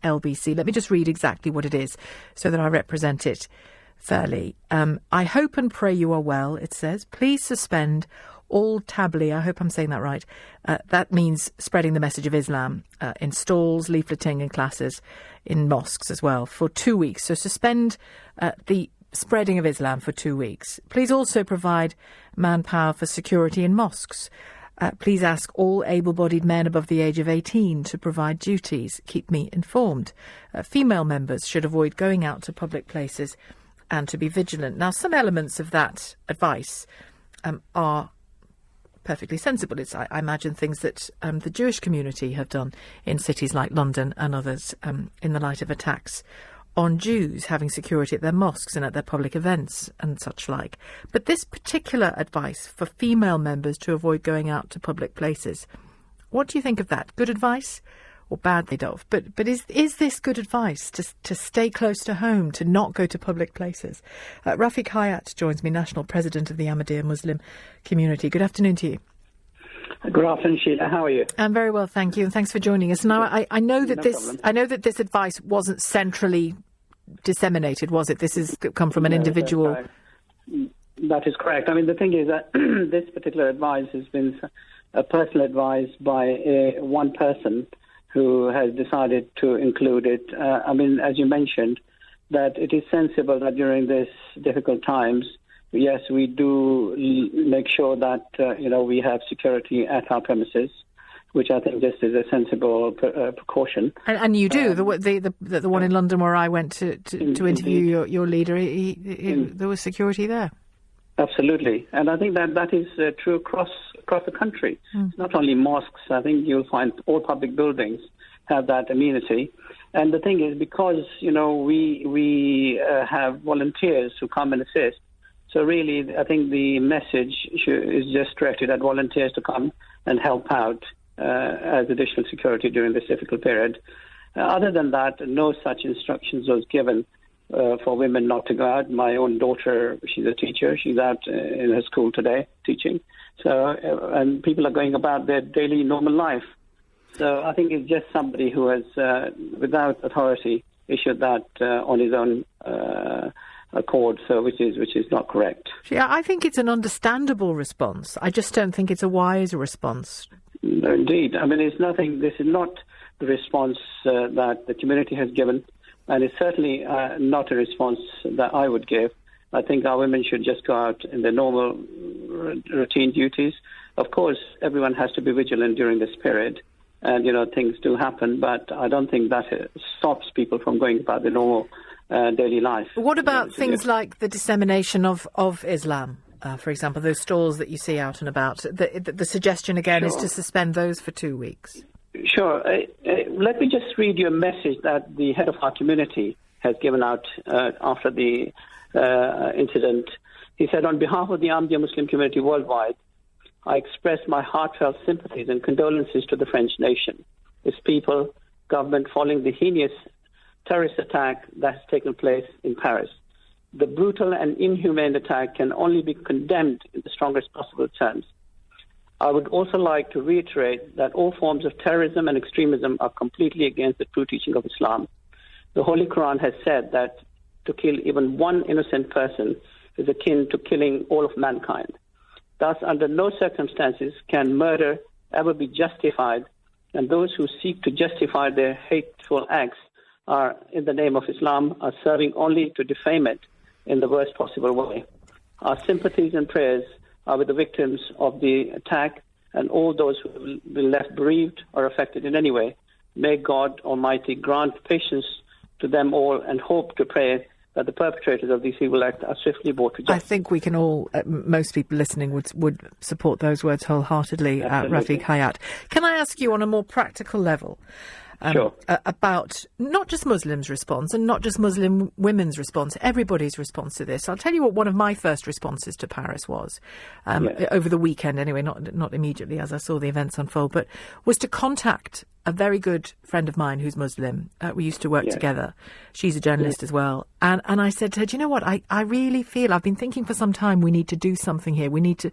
LBC. Let me just read exactly what it is so that I represent it fairly. I hope and pray you are well, it says. Please suspend all tabligh, I hope I'm saying that right. That means spreading the message of Islam in stalls, leafleting and classes, in mosques as well, for 2 weeks. So suspend the spreading of Islam for 2 weeks. Please also provide manpower for security in mosques. Please ask all able-bodied men above the age of 18 to provide duties. Keep me informed. Female members should avoid going out to public places and to be vigilant. Now, some elements of that advice are perfectly sensible. It's, I imagine, things that the Jewish community have done in cities like London and others in the light of attacks on Jews, having security at their mosques and at their public events and such like. But this particular advice for female members to avoid going out to public places, what do you think of that? Good advice or bad advice? But is this good advice to stay close to home, to not go to public places? Rafiq Hayat joins me, National President of the Ahmadiyya Muslim Community. Good afternoon to you. Good afternoon, Sheila. How are you? I'm very well, thank you, and thanks for joining us. Now, I know that this advice wasn't centrally disseminated, was it? This has come from an individual. That is correct. I mean, the thing is that this particular advice has been a personal advice by one person who has decided to include it. I mean, as you mentioned, that it is sensible that during these difficult times, yes, we do make sure that, we have security at our premises, which I think just is a sensible precaution. And you do. The one in London where I went to interview your leader, there was security there. Absolutely. And I think that is true across the country. It's not only mosques. I think you'll find all public buildings have that amenity. And the thing is, because, we have volunteers who come and assist, so really, I think the message is just directed at volunteers to come and help out as additional security during this difficult period. Other than that, no such instructions was given for women not to go out. My own daughter, she's a teacher. She's out in her school today teaching. So, and people are going about their daily normal life. So I think it's just somebody who has, without authority, issued that on his own accord, so which is not correct. Yeah, I think it's an understandable response. I just don't think it's a wise response. No, indeed. I mean, this is not the response that the community has given, and it's certainly not a response that I would give. I think our women should just go out in their normal routine duties. Of course, everyone has to be vigilant during this period, and, things do happen, but I don't think that stops people from going about their normal daily life. What about things like the dissemination of Islam? For example, those stalls that you see out and about. The suggestion again is to suspend those for 2 weeks. Sure. Let me just read you a message that the head of our community has given out after the incident. He said, on behalf of the Ahmadiyya Muslim community worldwide, I express my heartfelt sympathies and condolences to the French nation, its people, government, following the heinous terrorist attack that has taken place in Paris. The brutal and inhumane attack can only be condemned in the strongest possible terms. I would also like to reiterate that all forms of terrorism and extremism are completely against the true teaching of Islam. The Holy Quran has said that to kill even one innocent person is akin to killing all of mankind. Thus, under no circumstances can murder ever be justified, and those who seek to justify their hateful acts are, in the name of Islam, are serving only to defame it in the worst possible way. Our sympathies and prayers are with the victims of the attack and all those who will be left bereaved or affected in any way. May God Almighty grant patience to them all, and hope to pray that the perpetrators of these evil acts are swiftly brought to justice. I think we can all, most people listening would support those words wholeheartedly, Rafiq Hayat. Can I ask you on a more practical level, Sure. About not just Muslims' response and not just Muslim women's response, everybody's response to this? I'll tell you what one of my first responses to Paris was, over the weekend anyway, not immediately as I saw the events unfold, but was to contact a very good friend of mine who's Muslim. We used to work together. She's a journalist as well. And I said to her, do you know what? I really feel, I've been thinking for some time, we need to do something here. We need to,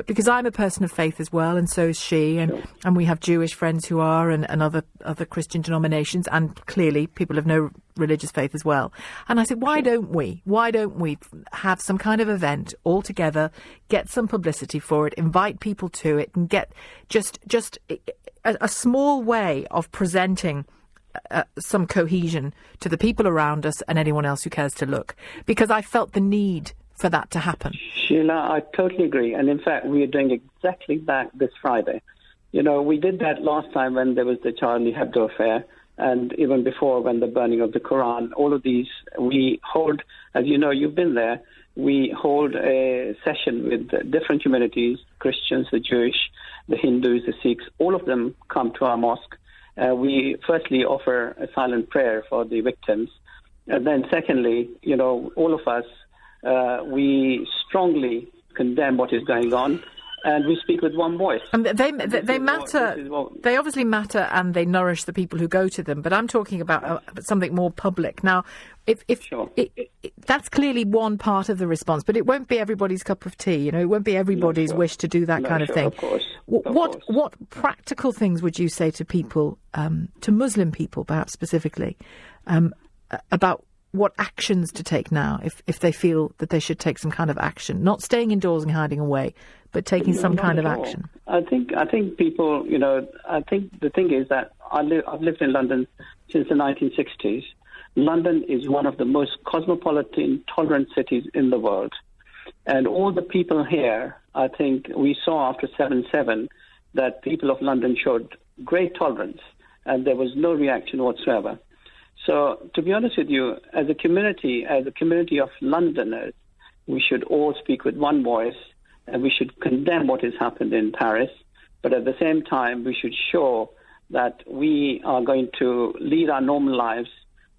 because I'm a person of faith as well, and so is she. And we have Jewish friends who are, and other Christian denominations, and clearly people of no religious faith as well. And I said, why don't we have some kind of event all together, get some publicity for it, invite people to it, and get just a small way of presenting some cohesion to the people around us and anyone else who cares to look, because I felt the need for that to happen. Sheila, I totally agree. And in fact, we are doing exactly that this Friday. You know, we did that last time when there was the Charlie Hebdo affair, and even before when the burning of the Quran. All of these we hold, as you know, you've been there, we hold a session with different communities, Christians, the Jewish, the Hindus, the Sikhs. All of them come to our mosque. We firstly offer a silent prayer for the victims. And then secondly, you know, all of us, we strongly condemn what is going on. And we speak with one voice. And they matter. They obviously matter, and they nourish the people who go to them. But I'm talking about something more public. Now, that's clearly one part of the response, but it won't be everybody's cup of tea. You know, it won't be everybody's wish to do that kind of thing. Of course. What practical things would you say to people, to Muslim people, perhaps specifically, about what actions to take now if they feel that they should take some kind of action, not staying indoors and hiding away, but taking some kind of action? I think people, you know, I think the thing is that I've lived in London since the 1960s. London is one of the most cosmopolitan, tolerant cities in the world. And all the people here, I think we saw after 7/7 that people of London showed great tolerance, and there was no reaction whatsoever. So, to be honest with you, as a community of Londoners, we should all speak with one voice, and we should condemn what has happened in Paris. But at the same time, we should show that we are going to lead our normal lives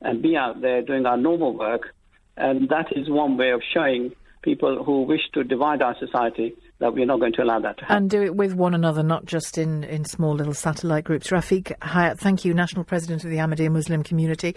and be out there doing our normal work. And that is one way of showing people who wish to divide our society that we're not going to allow that to happen. And do it with one another, not just in small little satellite groups. Rafiq Hayat, thank you, National President of the Ahmadiyya Muslim Community.